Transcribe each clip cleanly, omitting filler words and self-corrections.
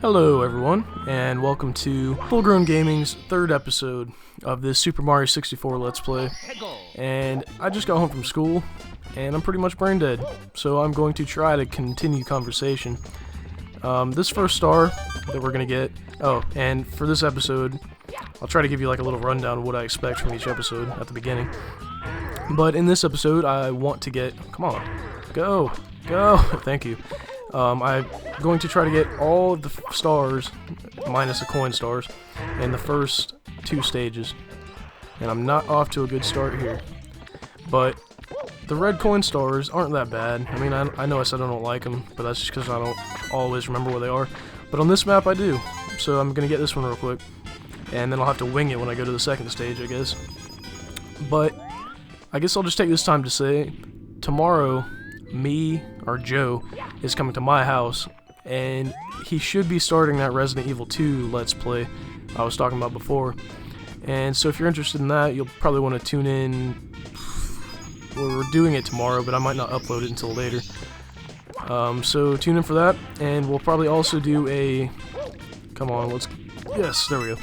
Hello everyone, and welcome to Full Grown Gaming's third episode of this Super Mario 64 Let's Play. And I just got home from school, and I'm pretty much brain dead, so I'm going to try to continue conversation. This first star that we're going to get... Oh, and for this episode, I'll try to give you like a little rundown of what I expect from each episode at the beginning. But in this episode, I want to get... Come on, go, go, thank you. I'm going to try to get all of the stars, minus the coin stars, in the first two stages. And I'm not off to a good start here. But the red coin stars aren't that bad. I mean, I know I said I don't like them, but that's just because I don't always remember where they are. But on this map I do. So I'm going to get this one real quick. And then I'll have to wing it when I go to the second stage, I guess. But I guess I'll just take this time to say, tomorrow... Joe is coming to my house, and he should be starting that Resident Evil 2 Let's Play I was talking about before. And so if you're interested in that, you'll probably want to tune in. Well, we're doing it tomorrow, but I might not upload it until later. So tune in for that, and we'll probably also do a... Come on, let's... Yes, there we go.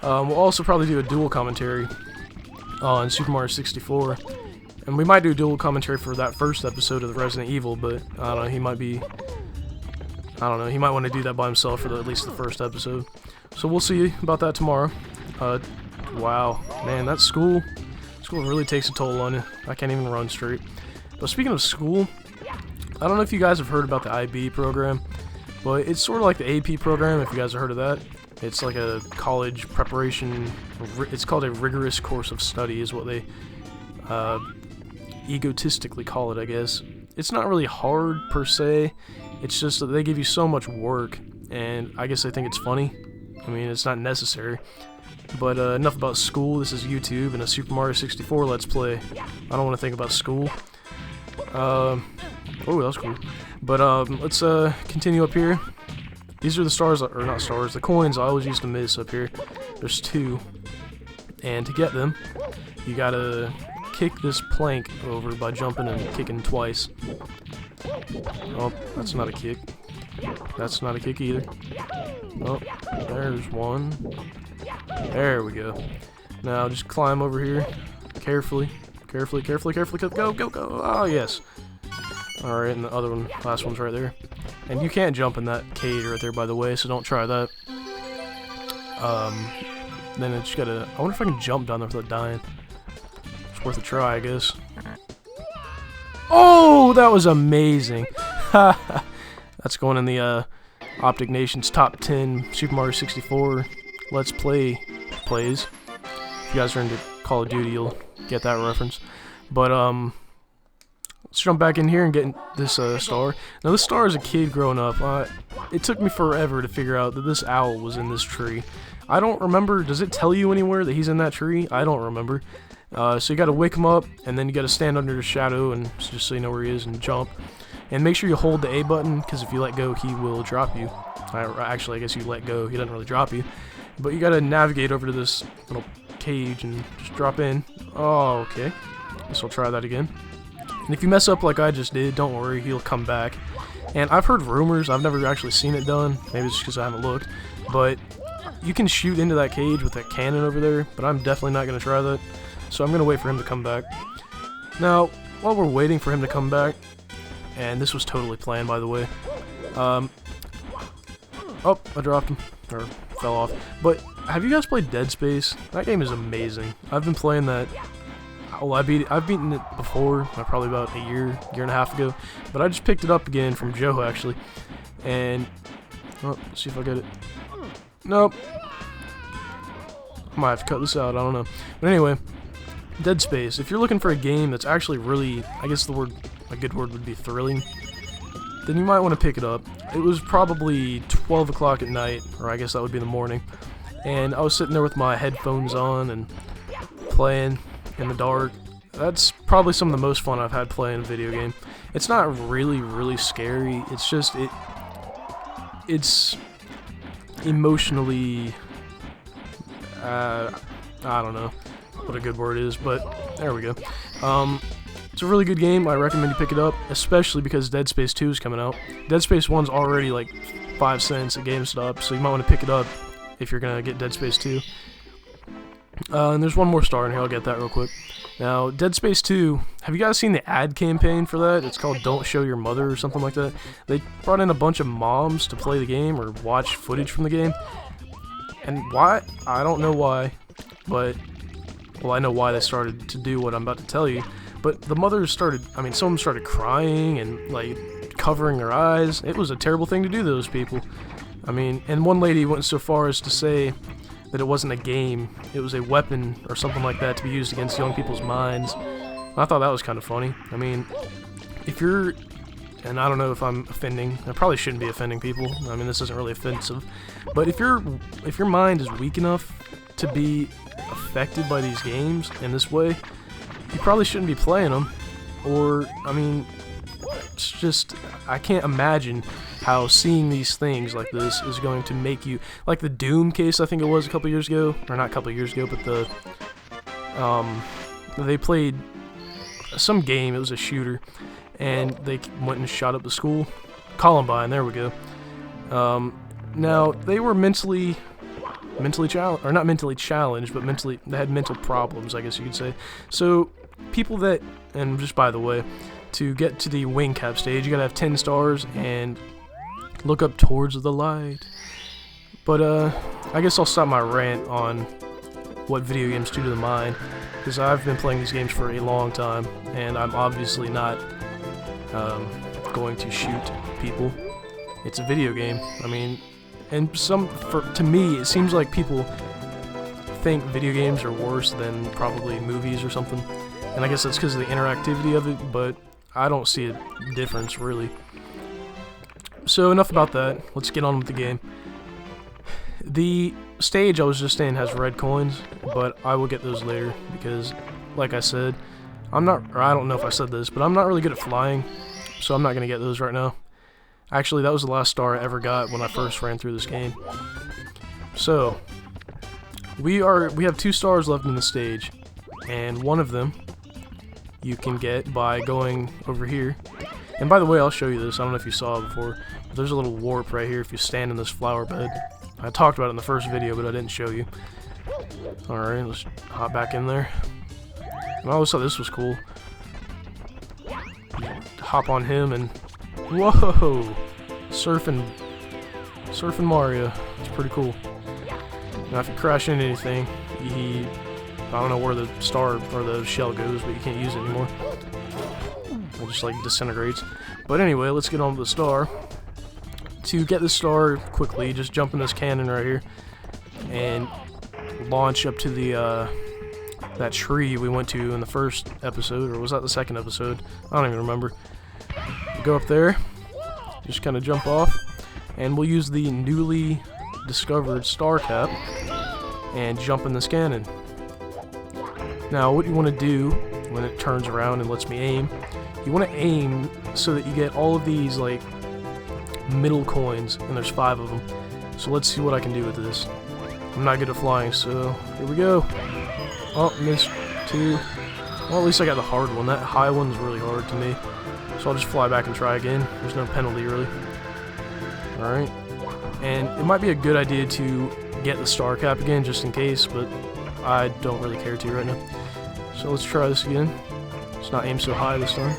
We'll also probably do a dual commentary on Super Mario 64. And we might do a dual commentary for that first episode of the Resident Evil, but I don't know, he might be... I don't know, he might want to do that by himself for at least the first episode. So we'll see about that tomorrow. Wow, man, that school really takes a toll on you. I can't even run straight. But speaking of school, I don't know if you guys have heard about the IB program, but it's sort of like the AP program, if you guys have heard of that. It's like a college preparation, it's called a rigorous course of study is what they... egotistically call it, I guess. It's not really hard per se, it's just that they give you so much work, and I guess they think it's funny. I mean, it's not necessary. But enough about school. This is YouTube and a Super Mario 64 Let's Play. I don't want to think about school. Oh, that was cool. But let's continue up here. These are the stars, or not stars, the coins I always used to miss up here. There's two. And to get them, you gotta kick this plank over by jumping and kicking twice. Oh, that's not a kick. That's not a kick either. Oh, there's one. There we go. Now just climb over here. Carefully. Carefully, carefully, carefully. Go, go, go. Oh, yes. Alright, and the other one, last one's right there. And you can't jump in that cage right there, by the way, so don't try that. Then I just gotta... I wonder if I can jump down there without dying. Worth a try, I guess. Oh, that was amazing! That's going in the Optic Nation's top 10 Super Mario 64 Let's Play plays. If you guys are into Call of Duty, you'll get that reference. But let's jump back in here and get this star. Now, this star as a kid growing up, it took me forever to figure out that this owl was in this tree. I don't remember. Does it tell you anywhere that he's in that tree? I don't remember. So you gotta wake him up, and then you gotta stand under the shadow, and just so you know where he is, and jump. And make sure you hold the A button, because if you let go, he will drop you. Actually, I guess you let go, he doesn't really drop you. But you gotta navigate over to this little cage, and just drop in. Oh, okay. Guess I'll try that again. And if you mess up like I just did, don't worry, he'll come back. And I've heard rumors, I've never actually seen it done, maybe it's just because I haven't looked, but you can shoot into that cage with that cannon over there, but I'm definitely not gonna try that. So I'm going to wait for him to come back. Now, while we're waiting for him to come back, and this was totally planned, by the way. Oh, I dropped him. Or fell off. But, have you guys played Dead Space? That game is amazing. I've been playing that... Well, I've beaten it before, probably about a year and a half ago. But I just picked it up again from Joe, actually. And... Oh, let's see if I get it. Nope. I might have to cut this out, I don't know. But anyway... Dead Space, if you're looking for a game that's actually really, I guess a good word would be thrilling, then you might want to pick it up. It was probably 12 o'clock at night, or I guess that would be in the morning, and I was sitting there with my headphones on and playing in the dark. That's probably some of the most fun I've had playing a video game. It's not really, really scary, it's just, it's emotionally, I don't know what a good word is, but there we go. It's a really good game. I recommend you pick it up, especially because Dead Space 2 is coming out. Dead Space 1's already like 5 cents at GameStop, so you might want to pick it up if you're gonna get Dead Space 2. And there's one more star in here, I'll get that real quick. Now, Dead Space 2, have you guys seen the ad campaign for that? It's called Don't Show Your Mother or something like that. They brought in a bunch of moms to play the game or watch footage from the game. And why? I don't know why, but, well, I know why they started to do what I'm about to tell you. But the mothers started, I mean, some of them started crying and, like, covering their eyes. It was a terrible thing to do to those people. I mean, and one lady went so far as to say that it wasn't a game, it was a weapon or something like that to be used against young people's minds. I thought that was kind of funny. I mean, if you're, and I don't know if I'm offending, I probably shouldn't be offending people, I mean this isn't really offensive, but if your mind is weak enough to be affected by these games in this way, you probably shouldn't be playing them. Or, I mean, it's just, I can't imagine how seeing these things like this is going to make you, like the Doom case I think it was a couple years ago, or not a couple years ago, but the, they played some game, it was a shooter, and they went and shot up the school, Columbine, there we go. Now, they were mentally challenged, or not mentally challenged, but they had mental problems, I guess you could say. So, people that, and just by the way, to get to the wing cap stage, you gotta have 10 stars and look up towards the light. But, I guess I'll stop my rant on what video games do to the mind, because I've been playing these games for a long time, and I'm obviously not, going to shoot people. It's a video game. I mean, and to me, it seems like people think video games are worse than probably movies or something, and I guess that's because of the interactivity of it, but I don't see a difference, really. So, enough about that. Let's get on with the game. The stage I was just in has red coins, but I will get those later, because, like I said, I don't know if I said this, but I'm not really good at flying, so I'm not going to get those right now. Actually, that was the last star I ever got when I first ran through this game. So, we have 2 stars left in the stage, and one of them you can get by going over here. And by the way, I'll show you this, I don't know if you saw it before, but there's a little warp right here if you stand in this flower bed. I talked about it in the first video, but I didn't show you. Alright, let's hop back in there. And I always thought this was cool. Hop on him and... Whoa! Surfing Mario. It's pretty cool. Now if you crash into anything, I don't know where the star or the shell goes, but you can't use it anymore. It just like disintegrates. But anyway, let's get on to the star. To get the star quickly, just jump in this cannon right here and launch up to the that tree we went to in the first episode, or was that the second episode? I don't even remember. Go up there, just kind of jump off, and we'll use the newly discovered star cap and jump in this cannon. Now, what you want to do when it turns around and lets me aim, you want to aim so that you get all of these like middle coins, and there's 5 of them. So let's see what I can do with this. I'm not good at flying, so here we go. Oh, missed 2. Well, at least I got the hard one. That high one's really hard to me. So I'll just fly back and try again. There's no penalty, really. Alright. And it might be a good idea to get the star cap again, just in case, but I don't really care to right now. So let's try this again. Let's not aim so high this time.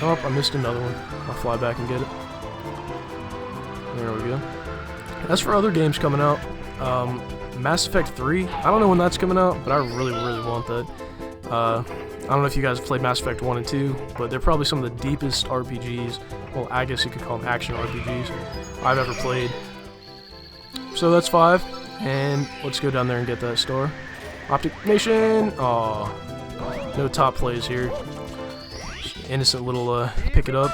Oh, I missed another one. I'll fly back and get it. There we go. As for other games coming out, Mass Effect 3, I don't know when that's coming out, but I really, really want that. I don't know if you guys have played Mass Effect 1 and 2, but they're probably some of the deepest RPGs, well, I guess you could call them action RPGs, I've ever played. So that's 5, and let's go down there and get that star. Optic Nation! Aw, no top plays here. Just innocent little pick it up.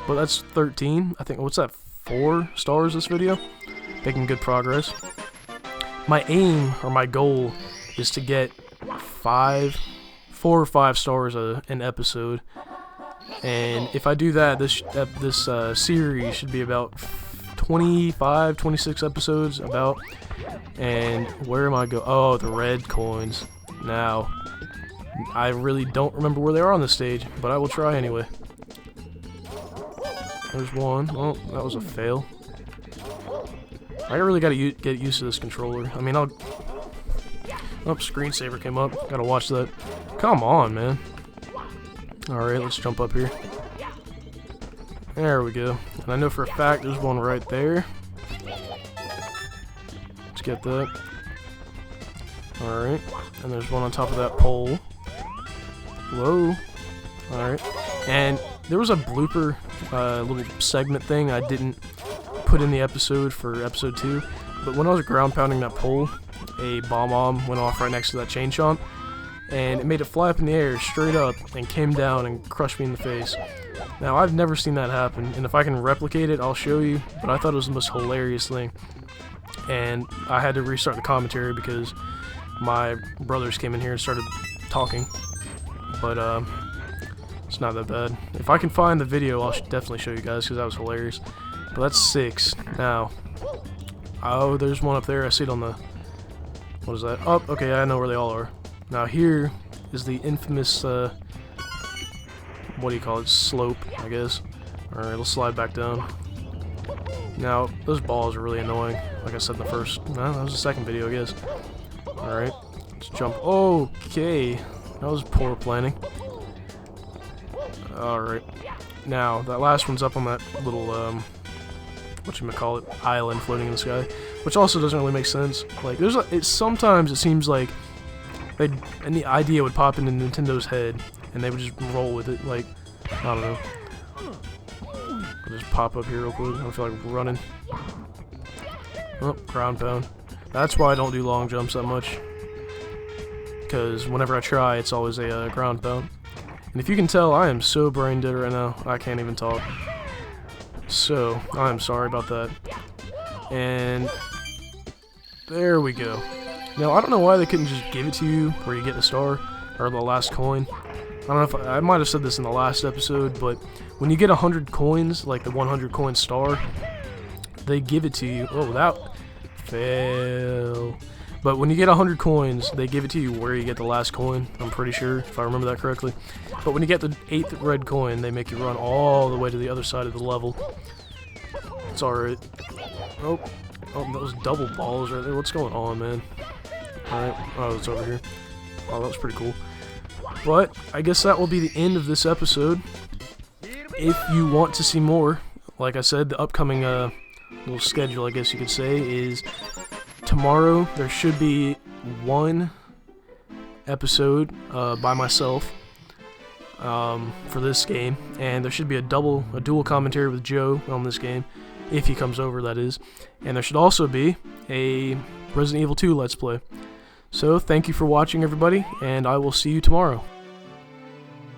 But that's 13, I think. What's that, 4 stars this video? Making good progress. My aim, or my goal, is to get 4 or 5 stars an episode. And if I do that, this series should be about 25, 26 episodes, about. And where am I go? Oh, the red coins. Now, I really don't remember where they are on this stage, but I will try anyway. There's one. Oh, that was a fail. I really gotta get used to this controller. I mean, oh, screensaver came up. Gotta watch that. Come on, man. Alright, let's jump up here. There we go. And I know for a fact there's one right there. Let's get that. Alright. And there's one on top of that pole. Whoa. Alright. And there was a blooper little segment thing I didn't put in the episode for episode 2. But when I was ground pounding that pole, a Bom-Omb went off right next to that chain chomp. And it made it fly up in the air straight up and came down and crushed me in the face. Now, I've never seen that happen, and if I can replicate it, I'll show you, but I thought it was the most hilarious thing. And I had to restart the commentary because my brothers came in here and started talking. But, it's not that bad. If I can find the video, I'll definitely show you guys because that was hilarious. But that's 6. Now, oh, there's one up there. I see it on the... What is that? Oh, okay, I know where they all are. Now here is the infamous, what do you call it, slope, I guess. Alright, let's slide back down. Now, those balls are really annoying, like I said in the first, no, that was the second video, I guess. Alright, let's jump. Okay, that was poor planning. Alright, now, that last one's up on that little, whatchamacallit, island floating in the sky, which also doesn't really make sense. Like, sometimes it seems like and the idea would pop into Nintendo's head, and they would just roll with it, like, I don't know. I'll just pop up here real quick, I don't feel like running. Oh, ground pound. That's why I don't do long jumps that much. Because whenever I try, it's always a ground pound. And if you can tell, I am so brain dead right now, I can't even talk. So, I'm sorry about that. And there we go. Now, I don't know why they couldn't just give it to you where you get the star, or the last coin. I don't know if I might have said this in the last episode, but when you get 100 coins, like the 100 coin star, they give it to you. Oh, that fail. But when you get 100 coins, they give it to you where you get the last coin, I'm pretty sure, if I remember that correctly. But when you get the 8th red coin, they make you run all the way to the other side of the level. It's alright. Oh, those double balls right there. What's going on, man? Alright, oh, it's over here. Oh, that was pretty cool. But, I guess that will be the end of this episode. If you want to see more, like I said, the upcoming little schedule, I guess you could say, is tomorrow there should be one episode by myself for this game, and there should be a dual commentary with Joe on this game, if he comes over, that is. And there should also be a Resident Evil 2 Let's Play. So, thank you for watching, everybody, and I will see you tomorrow.